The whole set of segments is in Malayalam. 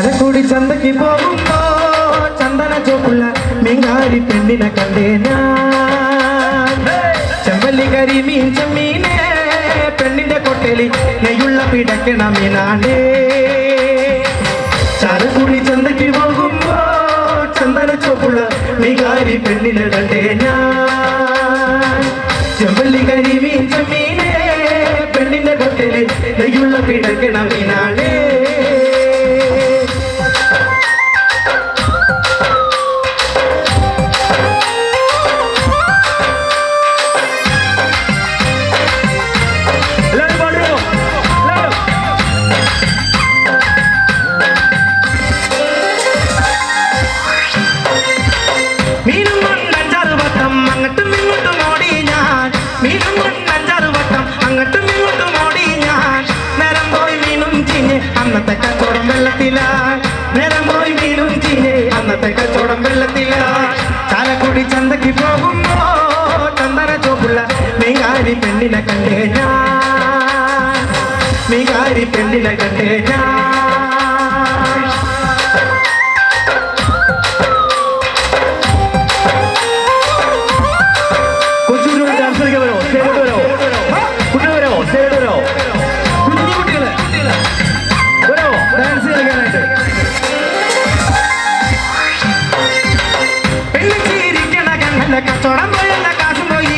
ചരക്കൂടി ചന്തയ്ക്ക് പോകുമ്പോ ചന്ദന ചോപ്പുള്ള മീങ്കാരി പെണ്ണിനെ കണ്ടേ ഞാൻ ചെമ്പല്ലി കരിമീൻ ചെമ്മീനെ പെണ്ണിന്റെ കൊട്ടലി നെയ്യുള്ള പിടക്കണ മീനാണ്ടേ ചരക്കൂടി ചന്തയ്ക്ക് പോകുമ്പോ ചന്ദന ചോപ്പുള്ള മീങ്കാരി പെണ്ണിനെ കണ്ടേ ഞാൻ ചെമ്പല്ലി കരിമീൻ ചെമ്മീനെ പെണ്ണിന്റെ കൊട്ടലി നെയ്യുള്ള പിടക്കണ മീനാണ്ടേ അന്നത്തെ കച്ചവടം വെള്ളത്തില ചാലക്കുടി ചന്തയ്ക്ക് പോകുമ്പോ ചന്ദന ചോപ്പുള്ള മീങ്കാരി പെണ്ണിനെ കണ്ടേ ഞാൻ മീങ്കാരി പെണ്ണിനെ കണ്ടേ ഞാൻ കൊച്ചുകുട്ടികൾ ഡാൻസ് കളിക്കാൻ വരോ സൈഡ് വരോ കുട്ടികൾ വരോ സൈഡ് വരോ കുഞ്ഞു കുട്ടികള് വരോ ഡാൻസ് കളിക്കാനായിട്ട് കച്ചവടം പോയുള്ള കാശും പോയി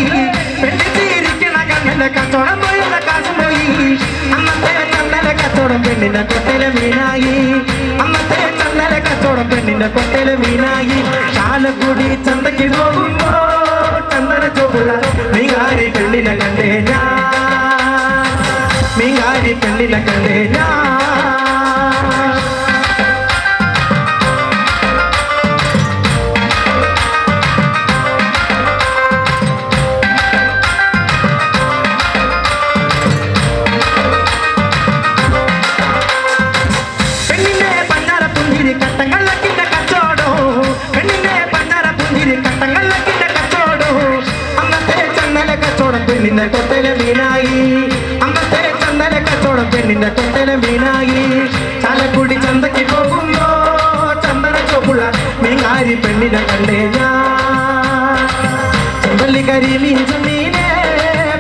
പെണ്ണിച്ചിരിക്കണ കണ്ണിന്റെ കച്ചവടം പോയുള്ള കാശും പോയി അന്നത്തെ ചന്ദന കച്ചവടം പെണ്ണിന്റെ കൊട്ടയിലെ മീനായി അന്നത്തെ ചന്ദന കച്ചവടം പെണ്ണിന്റെ കൊട്ടയിലെ മീനായി ചാലക്കുടി ചന്തയ്ക്ക് പോകുമ്പോ ചന്ദന ചോപ്പുള്ള മീങ്കാരി പെണ്ണിനെ കണ്ടേ ഞാൻ മീങ്കാരി പെണ്ണിനെ കണ്ടേ ഞാൻ പെണ്ണിന്റെ കൊട്ടയിലെ മീനായി അന്നത്തെ ചന്ദന കച്ചവടം പെണ്ണിന്റെ കൊട്ടയിലെ മീനായി ചാലക്കുടി ചന്തയ്ക്ക് പോകുമ്പോ ചന്ദന ചോപ്പുള്ള മീങ്കാരി പെണ്ണിനെ കണ്ടേ ഞാൻ ചെമ്പല്ലി കരിമീൻ ചെമ്മീനെ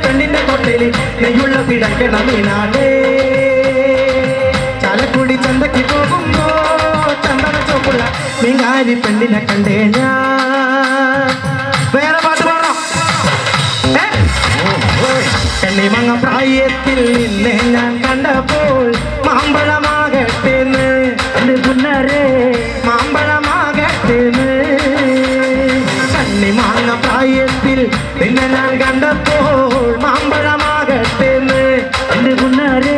പെണ്ണിന്റെ കൊട്ടയില് നെയ്യുള്ള പിടക്കണ മീനാണേ ചാലക്കുടി ചന്തയ്ക്ക് പോകുമ്പോ ചന്ദന ചോപ്പുള്ള മീങ്കാരി പെണ്ണിനെ കണ്ടേ ഞാൻ വേറെ പാട്ട് പാടാം കണ്ണിമങ്ങ പ്രായത്തിൽ നിന്നെ ഞാൻ കണ്ടപ്പോൾ മാമ്പഴമാകട്ടേന്ന് എന്റെ പുന്നരെ മാമ്പഴമാകട്ടേന്ന് കണ്ണിമങ്ങ പ്രായത്തിൽ നിന്നെ ഞാൻ കണ്ടപ്പോൾ മാമ്പഴമാകട്ടേന്ന് എന്റെ പുന്നരെ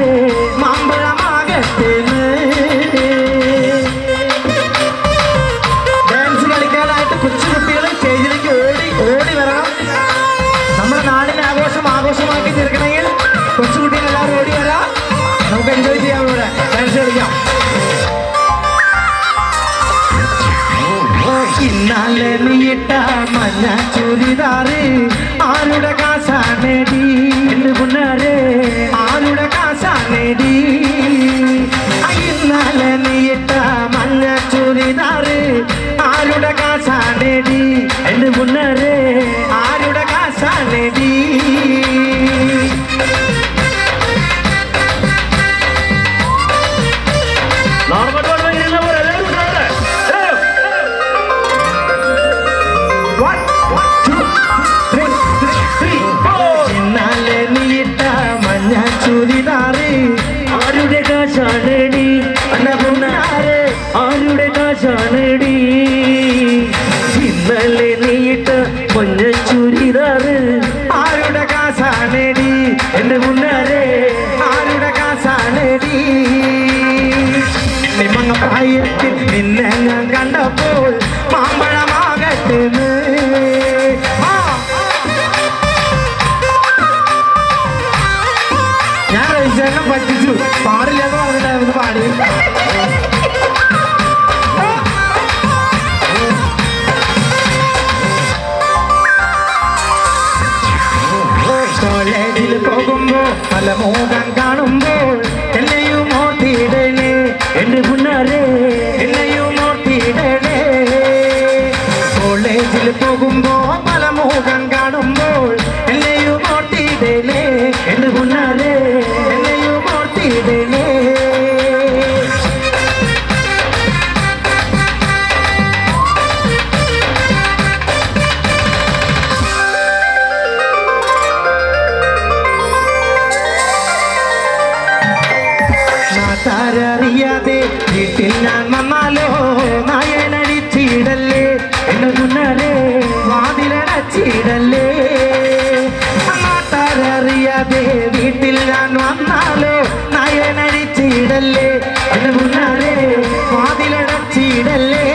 മാമ്പഴമാകട്ടേന്ന് ഡാൻസ് കളിക്കാനായിട്ട് കൊച്ചുകുട്ടികൾ സ്റ്റേജിലേക്ക് ഓടി വരണം നമ്മുടെ നാടിന്റെ ആഘോഷമാക്കി തീർക്കണമെങ്കിൽ കൊച്ചുകുട്ടികൾ എല്ലാവരും ഓടി വരാം നമുക്ക് എൻജോയ് ചെയ്യാം ഇവിടെ ഡാൻസ് കളിക്കാം ഇന്നാലെ നീയിട്ട മഞ്ഞ ചുരിദാറ് ആരുടെ കാശാണേടി എന്റെ പുന്നാരെ ആരുടെ കാശാണേടി ഇന്നാലെ നീയിട്ട മഞ്ഞ ചുരിദാറ് ആരുടെ കാശാണേടി എന്റെ പുന്നാരെ ആരുടെ കാശാണേടി ഇന്നാലെ നീയിട്ട മഞ്ഞ ചുരിദാറ് ആരുടെ കാശാണേടി എന്റെ പുന്നാരെ ആരുടെ കാശാണേടി ഇന്നലെ നീയിട്ട മഞ്ഞ ചുരിദാറ് ആരുടെ കാശാണേടി എന്റെ മുന്നാരെ ആരുടെ കാശാണേടി നിമങ്ങ പ്രായത്തിൽ നിന്നെ ഞാൻ കണ്ടപ്പോൾ മാമ്പഴമാകട്ടെന്ന് ഞാൻ രജിസ്റ്ററിനെ പറ്റിച്ചു പാടില്ലെന്ന് പറഞ്ഞിട്ടായിരുന്നു പാടി കോളേജിൽ പോകുമ്പോ പല മോഹം കാണുമ്പോൾ എന്നെയും ഓർത്തിടണേ എന്റെ പുന്നാരെ നാട്ടാരറിയാതെ വീട്ടിൽ ഞാൻ വന്നാലോ നായനടിച്ചിടല്ലേ എന്റെ മുന്നാലെ വാതിലടച്ചിടല്ലേ നാട്ടാരറിയാതെ വീട്ടിൽ ഞാൻ വന്നാലോ നായനടിച്ചിടല്ലേ എന്റെ മുന്നാലെ വാതിലടച്ചിടല്ലേ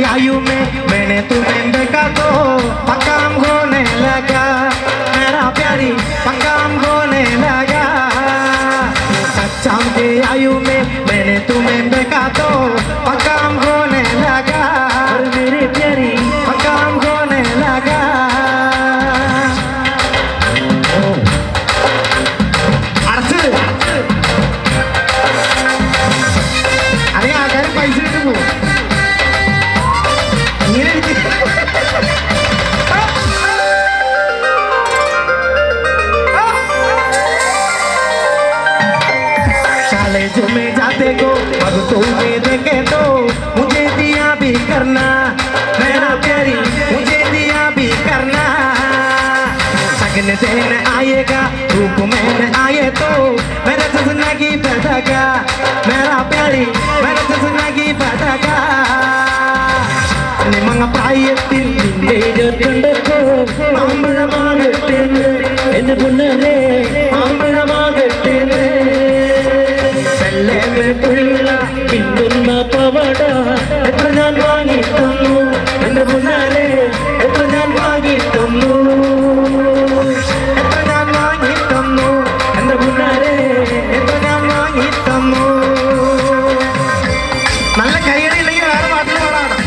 आयु में मैंने तुम्हें देखा तो पक्का हम होने लगा मेरा प्यारी पक्का हम होने लगा सच्चाम के आयु में मैंने तुम्हें देखा तो पक्का हम होने लगा और मेरी प्यारी पक्का हम होने लगा अरे आकर पैसे तुम कॉलेज में जाते को अब तुम्हें देखे तो मुझे दिया भी करना मेरा प्यारी मुझे दिया भी करना सगन देन आएगा रूप में आए तो मेरे जिंदगी बदगा मेरा प्यारी मेरे जिंदगी बदगा നിമങ്ങ പ്രായത്തിൽ കണ്ടപ്പോ മാമ്പഴമാകട്ടെ എന്റെ പുന്നരെ മാമ്പഴമാകട്ടെ വെള്ളമേട്ടുള്ള പിന്തുന്ന പവട എത്ര ഞാൻ വാങ്ങി തന്നു എന്റെ പുന്നരെ എത്ര ഞാൻ വാങ്ങി തന്നു എത്ര ഞാൻ വാങ്ങി തന്നു എന്റെ പുന്നരെ എത്ര ഞാൻ വാങ്ങി തന്നു നല്ല കൈയടിയില്ലെങ്കിൽ വേറെ പാട്ടിൽ പാടാണ്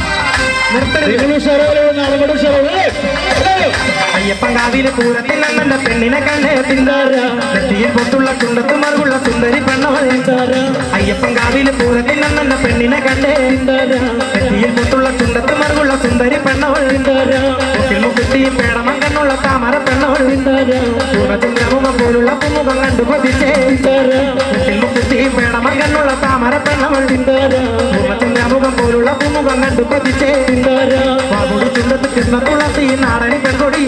അയ്യപ്പങ്കാവിലെ പൂരത്തിൽ അണ്ണന്റെ പെണ്ണിനെ കണ്ടേ നെറ്റിയിൽ പൊട്ടുള്ള ചുണ്ടത്ത് മറുകുള്ള സുന്ദരി പെണ്ണവൾ അയ്യപ്പങ്കാവിലെ പൂരത്തിൽ അണ്ണന്റെ പെണ്ണിനെ കണ്ടേ നെറ്റിയിൽ പൊട്ടുള്ള ചുണ്ടത്ത് മറുകുള്ള സുന്ദരി പെണ്ണവൾ മുക്കുത്തി പേടമം കണ്ണുള്ള താമര പെണ്ണവൾ പൂർണ്ണചന്ദ്രമുഖം പോലുള്ള പുമുഖം കണ്ടു കൊതിച്ചേ മുക്കുത്തി പേടമം കണ്ണുള്ള താമര പെണ്ണവൾ പൂർണ്ണചന്ദ്രമുഖം പോലുള്ള പുമുഖം കണ്ടു കൊതിച്ചേ വാകുടി ചുണ്ടത്ത് കൃഷ്ണ തുളസി നാടനി പെൺകൊടി